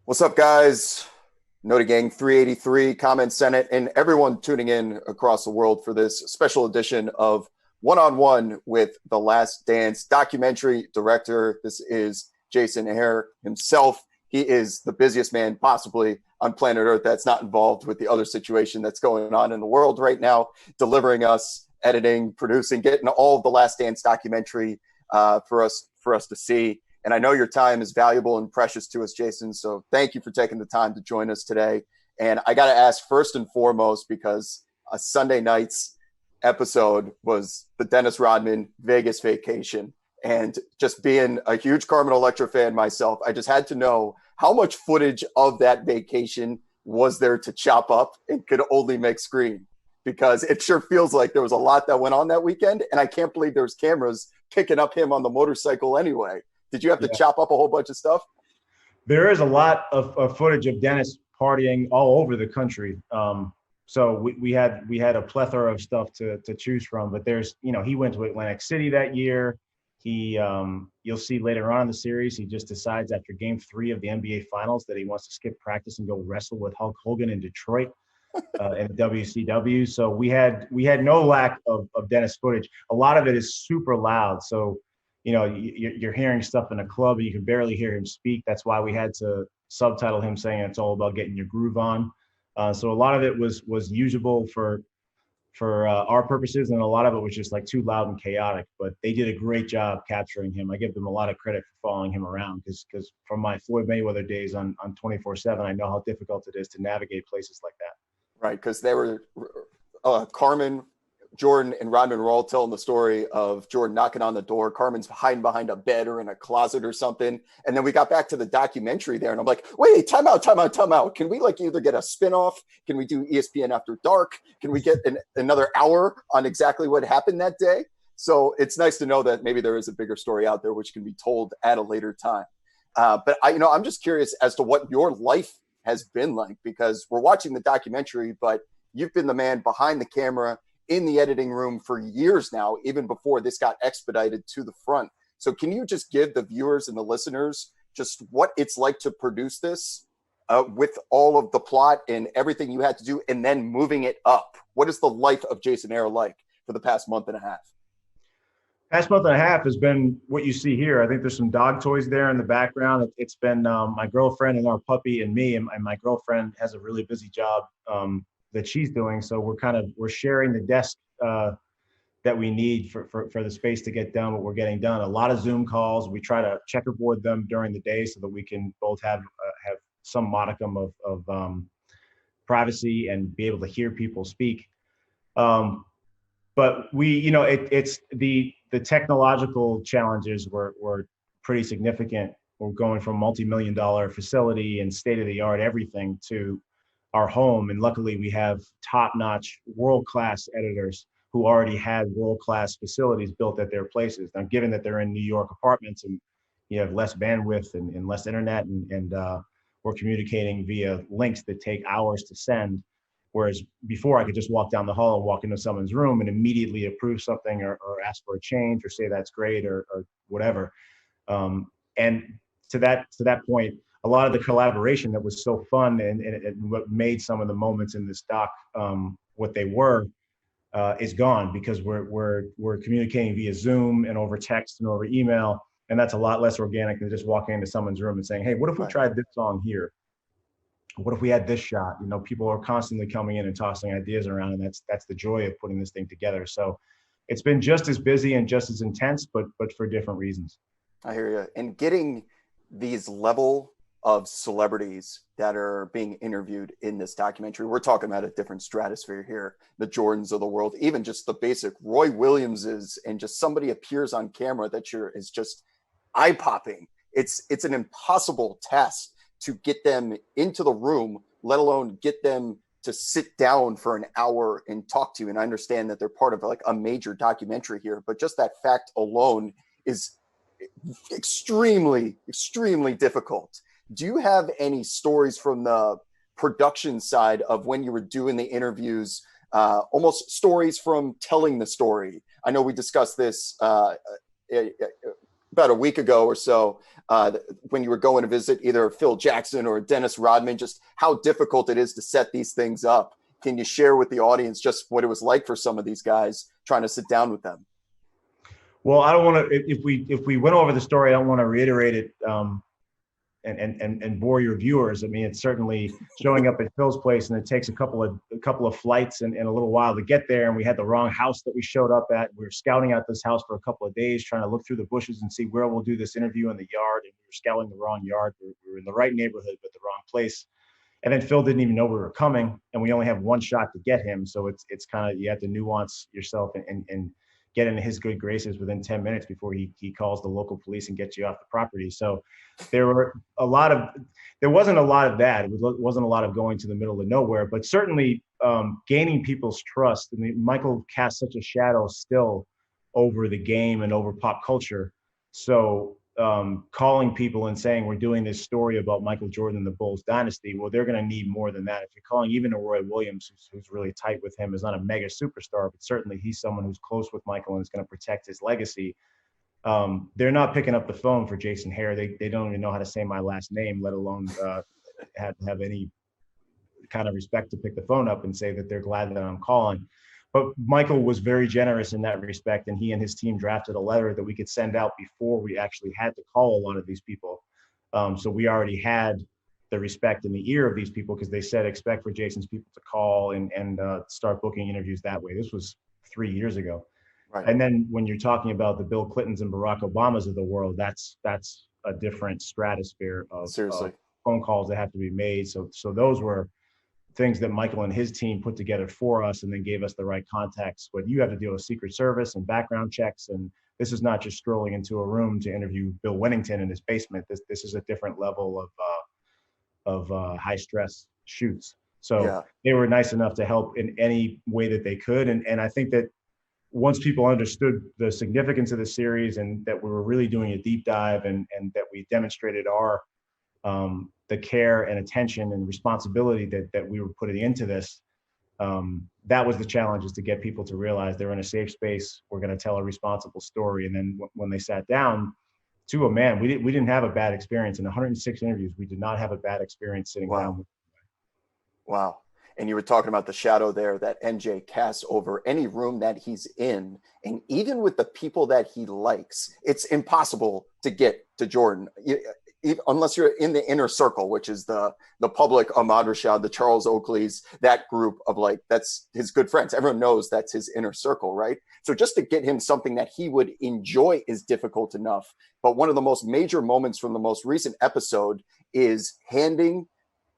What's up, guys? Noti Gang 383, Comment Senate, and everyone tuning in across the world for this special edition of One on One with The Last Dance documentary director. This is Jason Hehir himself. He is the busiest man possibly on planet Earth that's not involved with the other situation that's going on in the world right now, delivering us, editing, producing, getting all of The Last Dance documentary for us to see. And I know your time is valuable and precious to us, Jason. So thank you for taking the time to join us today. And I got to ask first and foremost, because a Sunday night's episode was the Dennis Rodman Vegas vacation. And just being a huge Carmen Electra fan myself, I just had to know how much footage of that vacation was there to chop up and could only make screen, because it sure feels like there was a lot that went on that weekend. And I can't believe there's cameras picking up him on the motorcycle anyway. Did you have to chop up a whole bunch of stuff? There is a lot of footage of Dennis partying all over the country. So we had a plethora of stuff to choose from. But there's, he went to Atlantic City that year. You'll see later on in the series, he just decides after Game 3 of the NBA Finals that he wants to skip practice and go wrestle with Hulk Hogan in Detroit in WCW. So we had no lack of Dennis footage. A lot of it is super loud. So you're hearing stuff in a club and you can barely hear him speak. That's why we had to subtitle him saying it's all about getting your groove on. So a lot of it was usable for our purposes, and a lot of it was just like too loud and chaotic. But they did a great job capturing him. I give them a lot of credit for following him around, because from my Floyd Mayweather days on 24/7, I know how difficult it is to navigate places like that. Right, because they were Carmen, Jordan, and Rodman were all telling the story of Jordan knocking on the door. Carmen's hiding behind a bed or in a closet or something. And then we got back to the documentary there, and I'm like, wait, time out. Can we either get a spinoff? Can we do ESPN After Dark? Can we get another hour on exactly what happened that day? So it's nice to know that maybe there is a bigger story out there which can be told at a later time. But I'm just curious as to what your life has been like, because we're watching the documentary, but you've been the man behind the camera in the editing room for years now, even before this got expedited to the front. So can you just give the viewers and the listeners just what it's like to produce this with all of the plot and everything you had to do, and then moving it up? What is the life of Jason Hehir like for the past month and a half? Past month and a half has been what you see here. I think there's some dog toys there in the background. It's been my girlfriend and our puppy and me, and my girlfriend has a really busy job that she's doing. So we're sharing the desk that we need for the space to get done what we're getting done. A lot of Zoom calls. We try to checkerboard them during the day so that we can both have some modicum of privacy and be able to hear people speak. But it's the technological challenges were pretty significant. We're going from multi-million-dollar facility and state-of-the-art everything to our home. And luckily we have top-notch world-class editors who already had world-class facilities built at their places. Now, given that they're in New York apartments and you have less bandwidth and less internet, and we're communicating via links that take hours to send, whereas before I could just walk down the hall and walk into someone's room and immediately approve something or ask for a change or say that's great or whatever. And to that point, a lot of the collaboration that was so fun and what made some of the moments in this doc what they were is gone, because we're communicating via Zoom and over text and over email, and that's a lot less organic than just walking into someone's room and saying, "Hey, what if we tried this song here? What if we had this shot?" People are constantly coming in and tossing ideas around, and that's the joy of putting this thing together. So it's been just as busy and just as intense, but for different reasons. I hear you. And getting these level of celebrities that are being interviewed in this documentary, we're talking about a different stratosphere here, the Jordans of the world, even just the basic Roy Williamses, and just somebody appears on camera that is just eye-popping. It's an impossible task to get them into the room, let alone get them to sit down for an hour and talk to you. And I understand that they're part of like a major documentary here, but just that fact alone is extremely, extremely difficult. Do you have any stories from the production side of when you were doing the interviews, almost stories from telling the story? I know we discussed this about a week ago or so, when you were going to visit either Phil Jackson or Dennis Rodman, just how difficult it is to set these things up. Can you share with the audience just what it was like for some of these guys trying to sit down with them? Well, I don't want to. If we went over the story, I don't want to reiterate it and bore your viewers. I mean, it's certainly showing up at Phil's place, and it takes a couple of flights and a little while to get there. And we had the wrong house that we showed up at. We were scouting out this house for a couple of days, trying to look through the bushes and see where we'll do this interview in the yard. And we were scouting the wrong yard. We were in the right neighborhood, but the wrong place. And then Phil didn't even know we were coming, and we only have one shot to get him. So it's kind of, you have to nuance yourself and get into his good graces within 10 minutes before he calls the local police and gets you off the property. So there wasn't a lot of that. It wasn't a lot of going to the middle of nowhere, but certainly gaining people's trust. I mean, Michael casts such a shadow still over the game and over pop culture. So calling people and saying we're doing this story about Michael Jordan and the Bulls dynasty, well, they're going to need more than that. If you're calling even a Roy Williams, who's really tight with him, is not a mega superstar, but certainly he's someone who's close with Michael and is going to protect his legacy. They're not picking up the phone for Jason Hehir. They don't even know how to say my last name, let alone have any kind of respect to pick the phone up and say that they're glad that I'm calling. But Michael was very generous in that respect, and he and his team drafted a letter that we could send out before we actually had to call a lot of these people. So we already had the respect in the ear of these people, because they said expect for Jason's people to call and start booking interviews that way. This was 3 years ago. Right. And then when you're talking about the Bill Clintons and Barack Obamas of the world, that's a different stratosphere of phone calls that have to be made. So those were things that Michael and his team put together for us and then gave us the right contacts. But you have to deal with Secret Service and background checks. And this is not just strolling into a room to interview Bill Winnington in his basement. This is a different level of high stress shoots. So They were nice enough to help in any way that they could. And I think that once people understood the significance of the series and that we were really doing a deep dive and that we demonstrated our the care and attention and responsibility that we were putting into this, that was the challenge, is to get people to realize they're in a safe space. We're going to tell a responsible story. And then when they sat down, to a man, we didn't have a bad experience. In 106 interviews, we did not have a bad experience sitting down with. Wow. And you were talking about the shadow there that MJ casts over any room that he's in. And even with the people that he likes, it's impossible to get to Jordan. Unless you're in the inner circle, which is the public, Ahmad Rashad, the Charles Oakleys, that group of, like, that's his good friends. Everyone knows that's his inner circle, right? So just to get him something that he would enjoy is difficult enough. But one of the most major moments from the most recent episode is handing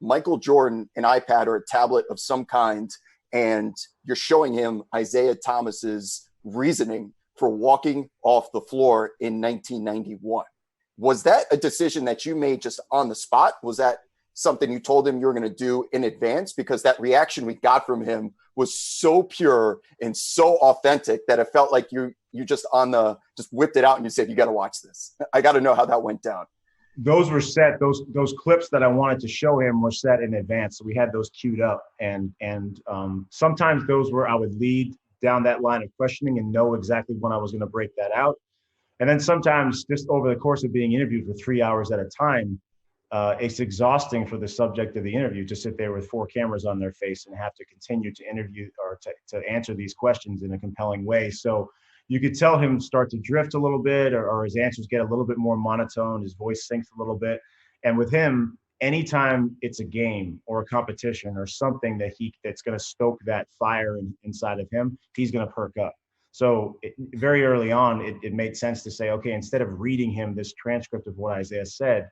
Michael Jordan an iPad or a tablet of some kind, and you're showing him Isaiah Thomas's reasoning for walking off the floor in 1991. Was that a decision that you made just on the spot? Was that something you told him you were going to do in advance? Because that reaction we got from him was so pure and so authentic that it felt like you just whipped it out and you said, you got to watch this. I got to know how that went down. Those were set. Those clips that I wanted to show him were set in advance, so we had those queued up. And sometimes those were, I would lead down that line of questioning and know exactly when I was going to break that out. And then sometimes, just over the course of being interviewed for 3 hours at a time, it's exhausting for the subject of the interview to sit there with 4 cameras on their face and have to continue to interview or to answer these questions in a compelling way. So you could tell him start to drift a little bit, or his answers get a little bit more monotone, his voice sinks a little bit. And with him, anytime it's a game or a competition or something that's going to stoke that fire inside of him, he's going to perk up. So very early on, it made sense to say, okay, instead of reading him this transcript of what Isaiah said,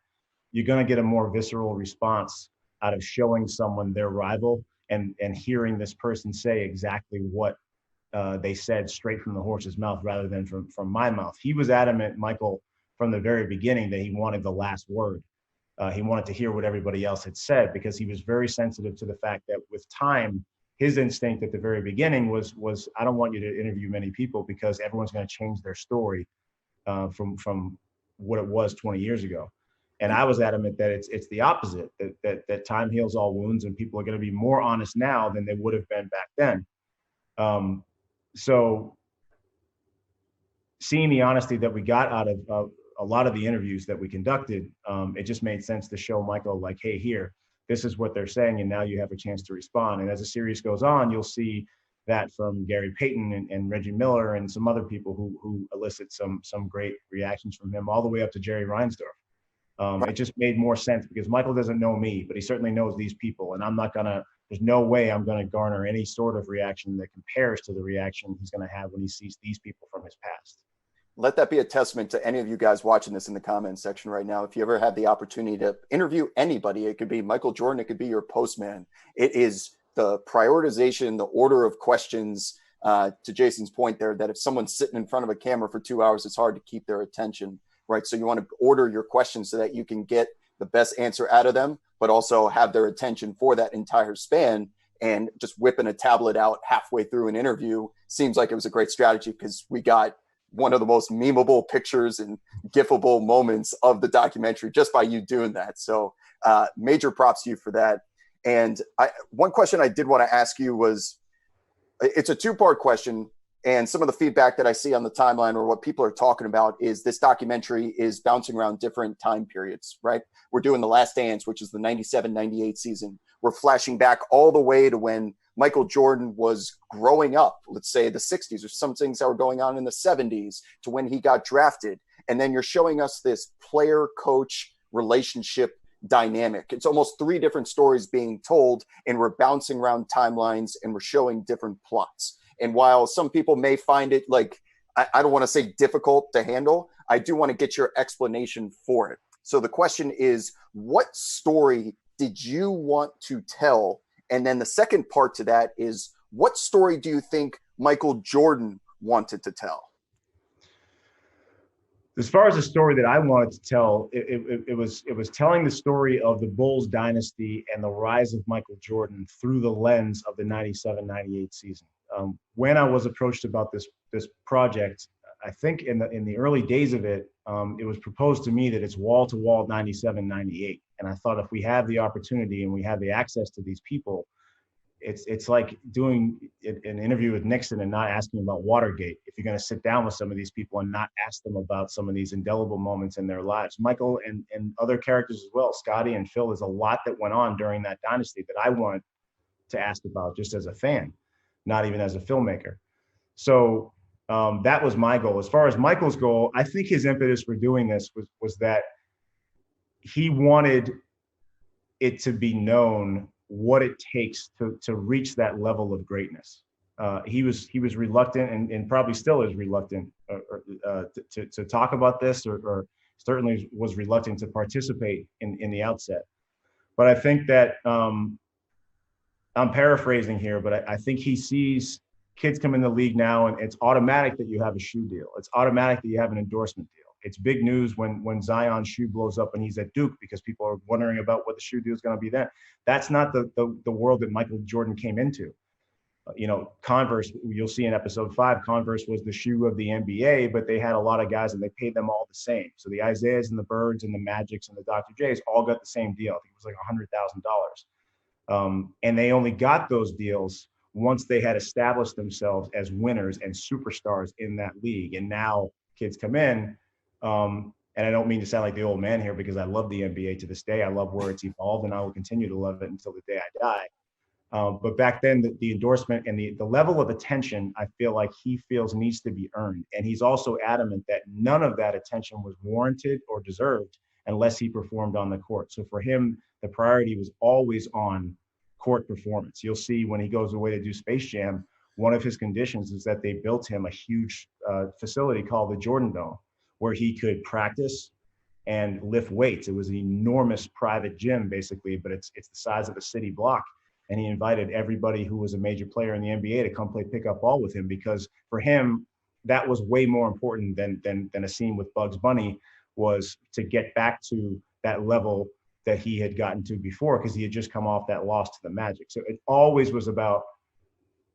you're going to get a more visceral response out of showing someone their rival and hearing this person say exactly what they said straight from the horse's mouth rather than from my mouth. He was adamant, Michael, from the very beginning, that he wanted the last word. He wanted to hear what everybody else had said, because he was very sensitive to the fact that with time, his instinct at the very beginning was I don't want you to interview many people because everyone's going to change their story from what it was 20 years ago. And I was adamant that it's the opposite, that time heals all wounds, and people are going to be more honest now than they would have been back then. So seeing the honesty that we got out of a lot of the interviews that we conducted, it just made sense to show Michael like, hey, here, this is what they're saying, and now you have a chance to respond. And as the series goes on, you'll see that from Gary Payton and Reggie Miller and some other people who elicit some great reactions from him, all the way up to Jerry Reinsdorf. It just made more sense because Michael doesn't know me, but he certainly knows these people. And I'm not going to, there's no way I'm going to garner any sort of reaction that compares to the reaction he's going to have when he sees these people from his past. Let that be a testament to any of you guys watching this in the comments section right now. If you ever have the opportunity to interview anybody, it could be Michael Jordan, it could be your postman. It is the prioritization, the order of questions, to Jason's point there, that if someone's sitting in front of a camera for 2 hours, it's hard to keep their attention, right? So you want to order your questions so that you can get the best answer out of them, but also have their attention for that entire span. And just whipping a tablet out halfway through an interview seems like it was a great strategy, because we got one of the most memeable pictures and gifable moments of the documentary just by you doing that. So major props to you for that. And one question I did want to ask you was, it's a two-part question, and some of the feedback that I see on the timeline or what people are talking about is this documentary is bouncing around different time periods, right? We're doing The Last Dance, which is the 97-98 season. We're flashing back all the way to when Michael Jordan was growing up, let's say the 60s, or some things that were going on in the 70s, to when he got drafted. And then you're showing us this player-coach relationship dynamic. It's almost three different stories being told, and we're bouncing around timelines and we're showing different plots. And while some people may find it like, I don't want to say difficult to handle, I do want to get your explanation for it. So the question is, what story did you want to tell? And then the second part to that is, what story do you think Michael Jordan wanted to tell? As far as the story that I wanted to tell, it was telling the story of the Bulls dynasty and the rise of Michael Jordan through the lens of the 97-98 season. When I was approached about this project, I think in the early days of it, it was proposed to me that it's wall to wall 97-98. And I thought, if we have the opportunity and we have the access to these people, it's like doing an interview with Nixon and not asking about Watergate. If you're going to sit down with some of these people and not ask them about some of these indelible moments in their lives. Michael and other characters as well, Scotty and Phil, there's a lot that went on during that dynasty that I wanted to ask about just as a fan, not even as a filmmaker. So that was my goal. As far as Michael's goal, I think his impetus for doing this was that he wanted it to be known what it takes to reach that level of greatness. He was reluctant and probably still is reluctant to talk about this, or certainly was reluctant to participate in the outset. But I think that I'm paraphrasing here, but I think he sees kids come in the league now, and it's automatic that you have a shoe deal. It's automatic that you have an endorsement deal. It's big news when Zion's shoe blows up and he's at Duke, because people are wondering about what the shoe deal is going to be then. That's not the world that Michael Jordan came into. Converse, you'll see in episode 5, Converse was the shoe of the NBA, but they had a lot of guys and they paid them all the same. So the Isaiahs and the Birds and the Magics and the Dr. J's all got the same deal. I think it was like $100,000. And they only got those deals once they had established themselves as winners and superstars in that league. And now kids come in, and I don't mean to sound like the old man here, because I love the NBA to this day. I love where it's evolved, and I will continue to love it until the day I die. But back then, the endorsement and the level of attention, I feel like he feels needs to be earned. And he's also adamant that none of that attention was warranted or deserved unless he performed on the court. So for him, the priority was always on court performance. You'll see when he goes away to do Space Jam, one of his conditions is that they built him a huge facility called the Jordan Dome, where he could practice and lift weights. It was an enormous private gym, basically, but it's the size of a city block. And he invited everybody who was a major player in the NBA to come play pickup ball with him, because for him, that was way more important than a scene with Bugs Bunny, was to get back to that level that he had gotten to before, because he had just come off that loss to the Magic. So it always was about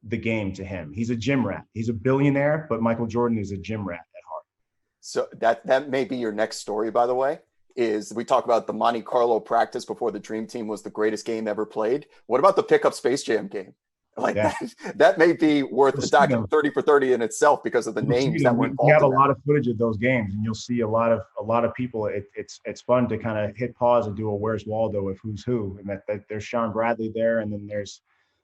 the game to him. He's a gym rat. He's a billionaire, but Michael Jordan is a gym rat at heart. So that may be your next story, by the way, is we talk about the Monte Carlo practice before the Dream Team was the greatest game ever played. What about the pickup Space Jam game? Like Yeah. that may be worth You'll a see doc them. 30 for 30 in itself because of the You'll see names that them. were We involved have a in that. lot of footage of those games, and you'll see a lot of people. It's fun to kind of hit pause and do a Where's Waldo of who's who, and that there's Sean Bradley there, and then there's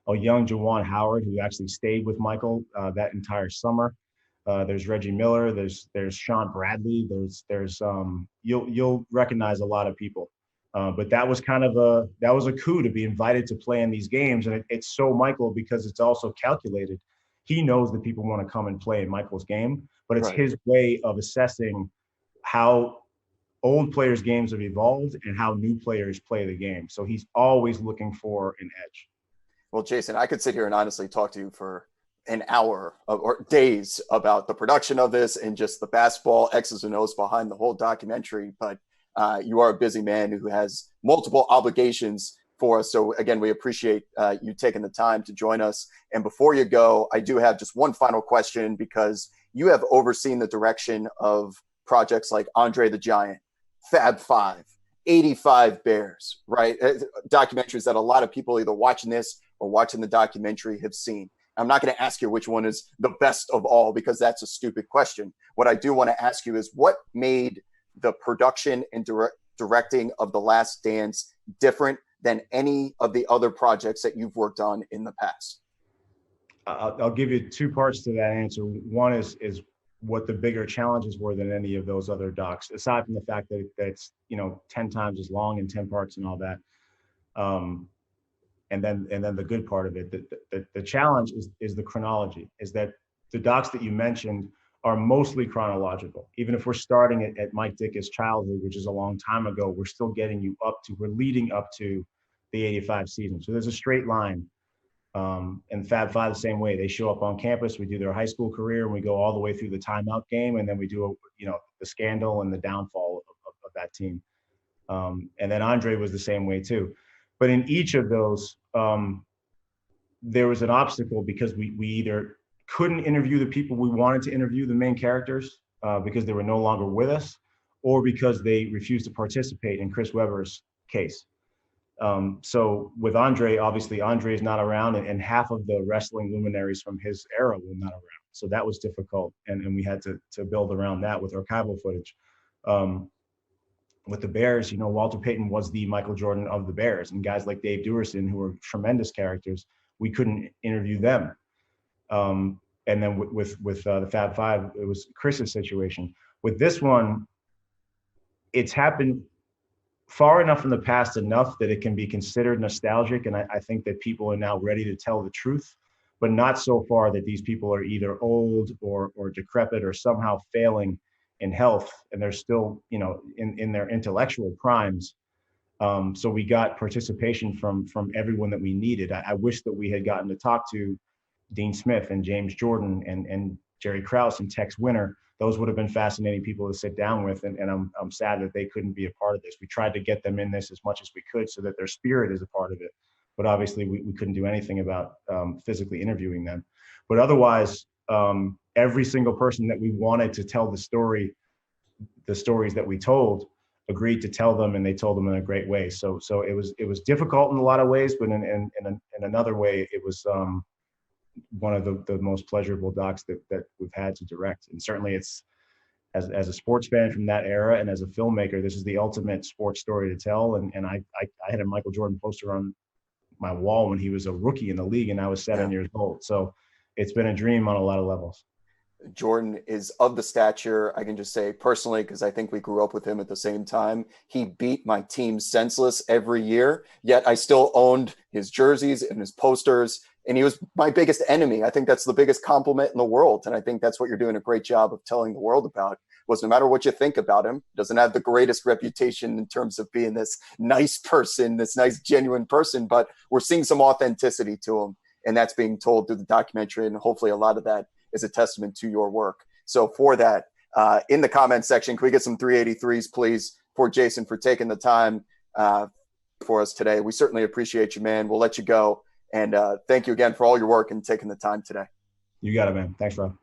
a young Jawan Howard who actually stayed with Michael that entire summer. There's Reggie Miller. There's Sean Bradley. There's you'll recognize a lot of people. But that was a coup to be invited to play in these games, and it's so Michael because it's also calculated. He knows that people want to come and play in Michael's game, but it's Right. his way of assessing how old players' games have evolved and how new players play the game. So he's always looking for an edge. Well, Jason, I could sit here and honestly talk to you for an hour or days about the production of this and just the basketball X's and O's behind the whole documentary. But you are a busy man who has multiple obligations for us. So again, we appreciate you taking the time to join us. And before you go, I do have just one final question because you have overseen the direction of projects like Andre the Giant, Fab Five, 85 Bears, right? Documentaries that a lot of people either watching this or watching the documentary have seen. I'm not going to ask you which one is the best of all because that's a stupid question. What I do want to ask you is what made the production and directing of The Last Dance different than any of the other projects that you've worked on in the past? I'll give you two parts to that answer. One is what the bigger challenges were than any of those other docs, aside from the fact that it's 10 times as long in 10 parts and all that. And then the good part of it, the challenge is the chronology, is that the docs that you mentioned are mostly chronological. Even if we're starting at Mike Dicka's childhood, which is a long time ago, we're leading up to the 85 season. So there's a straight line. And Fab Five the same way. They show up on campus, we do their high school career, and we go all the way through the timeout game, and then we do the scandal and the downfall of that team. And then Andre was the same way too. But in each of those, there was an obstacle because we either couldn't interview the people we wanted to interview, the main characters, because they were no longer with us, or because they refused to participate in Chris Webber's case. So with Andre, obviously Andre is not around, and half of the wrestling luminaries from his era were not around. So that was difficult, and we had to build around that with archival footage. With the Bears, Walter Payton was the Michael Jordan of the Bears, and guys like Dave Duerson, who were tremendous characters, we couldn't interview them. And then with the Fab Five, it was Chris's situation. With this one, it's happened far enough in the past enough that it can be considered nostalgic. And I think that people are now ready to tell the truth, but not so far that these people are either old or decrepit or somehow failing in health. And they're still, in their intellectual primes. So we got participation from everyone that we needed. I wish that we had gotten to talk to Dean Smith and James Jordan and Jerry Krause and Tex Winter. Those would have been fascinating people to sit down with, and I'm sad that they couldn't be a part of this. We tried to get them in this as much as we could so that their spirit is a part of it, but obviously we couldn't do anything about physically interviewing them. But otherwise, every single person that we wanted to tell the stories that we told agreed to tell them, and they told them in a great way. So it was difficult in a lot of ways, but in another way, it was one of the most pleasurable docs that we've had to direct. And certainly it's, as a sports fan from that era and as a filmmaker, this is the ultimate sports story to tell. And I had a Michael Jordan poster on my wall when he was a rookie in the league and I was 7 years old. So it's been a dream on a lot of levels. Jordan is of the stature, I can just say personally, because I think we grew up with him at the same time. He beat my team senseless every year, yet I still owned his jerseys and his posters, and he was my biggest enemy. I think that's the biggest compliment in the world, and I think that's what you're doing a great job of telling the world about, was no matter what you think about him, doesn't have the greatest reputation in terms of being this nice person, this nice, genuine person, but we're seeing some authenticity to him, and that's being told through the documentary, and hopefully a lot of that is a testament to your work. So for that, in the comment section, can we get some 383s, please, for Jason for taking the time for us today? We certainly appreciate you, man. We'll let you go. And thank you again for all your work and taking the time today. You got it, man. Thanks, Rob.